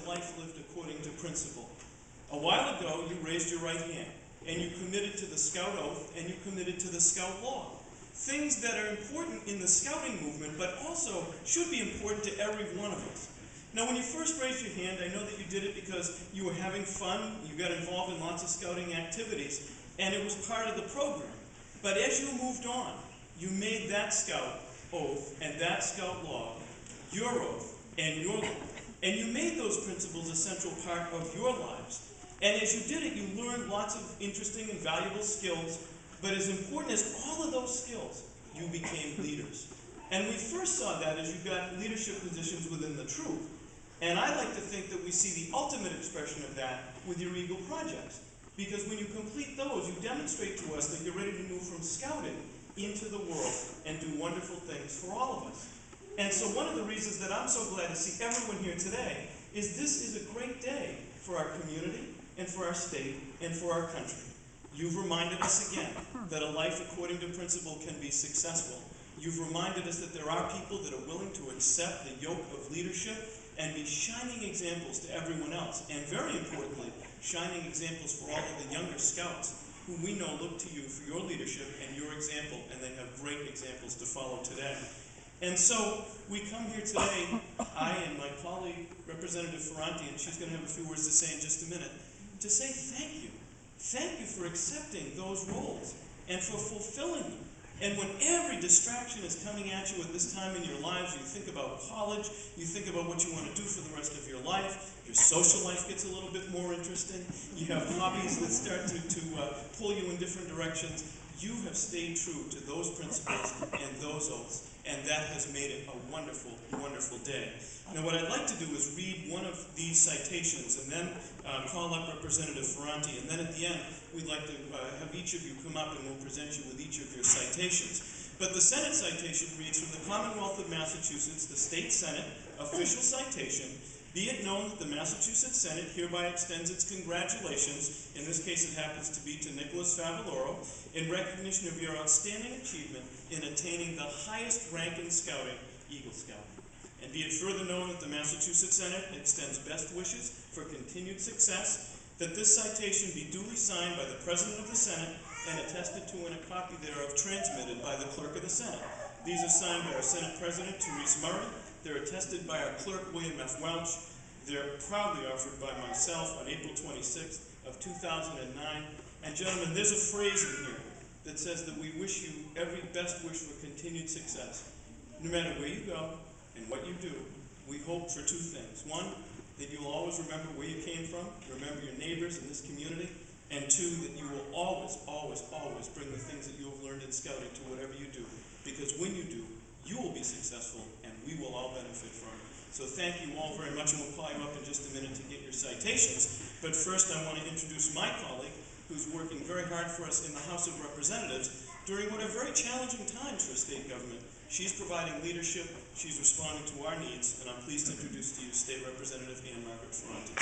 life lived according to principle. A while ago, you raised your right hand, and you committed to the Scout Oath, and you committed to the Scout Law. Things that are important in the Scouting movement, but also should be important to every one of us. Now, when you first raised your hand, I know that you did it because you were having fun, you got involved in lots of Scouting activities, and it was part of the program. But as you moved on, you made that Scout Oath and that Scout Law your oath and your law. And you made those principles a central part of your lives. And as you did it, you learned lots of interesting and valuable skills. But as important as all of those skills, you became leaders. And we first saw that as you got leadership positions within the troop. And I like to think that we see the ultimate expression of that with your Eagle projects. Because when you complete those, you demonstrate to us that you're ready to move from scouting into the world and do wonderful things for all of us. And so one of the reasons that I'm so glad to see everyone here today is this is a great day for our community and for our state and for our country. You've reminded us again that a life according to principle can be successful. You've reminded us that there are people that are willing to accept the yoke of leadership and be shining examples to everyone else. And very importantly, shining examples for all of the younger scouts who we know look to you for your leadership and your example, and they have great examples to follow today. And so we come here today, I and my colleague, Representative Ferranti, and she's going to have a few words to say in just a minute, to say thank you. Thank you for accepting those roles and for fulfilling them. And when every distraction is coming at you at this time in your lives, you think about college, you think about what you want to do for the rest of your life, your social life gets a little bit more interesting, you have hobbies that start to pull you in different directions. You have stayed true to those principles and those oaths, and that has made it a wonderful, wonderful day. Now what I'd like to do is read one of these citations and then call up Representative Ferranti, and then at the end we'd like to have each of you come up and we'll present you with each of your citations. But the Senate citation reads, from the Commonwealth of Massachusetts, the State Senate, official citation, be it known that the Massachusetts Senate hereby extends its congratulations, in this case it happens to be to Nicholas Favaloro, in recognition of your outstanding achievement in attaining the highest rank in scouting, Eagle Scout. And be it further known that the Massachusetts Senate extends best wishes for continued success, that this citation be duly signed by the President of the Senate and attested to in a copy thereof transmitted by the Clerk of the Senate. These are signed by our Senate President, Therese Murray. They're attested by our Clerk, William F. Welch. They're proudly offered by myself on April 26th of 2009. And gentlemen, there's a phrase in here that says that we wish you every best wish for continued success. No matter where you go and what you do, we hope for two things. One, that you will always remember where you came from, remember your neighbors in this community, and two, that you will always, always, always bring the things that you have learned in scouting to whatever you do. Because when you do, you will be successful, and we will all benefit from it. So thank you all very much, and we'll call you up in just a minute to get your citations. But first, I want to introduce my colleague, who's working very hard for us in the House of Representatives during what are very challenging times for state government. She's providing leadership, she's responding to our needs, and I'm pleased to introduce to you State Representative Ann Margaret Ferranti.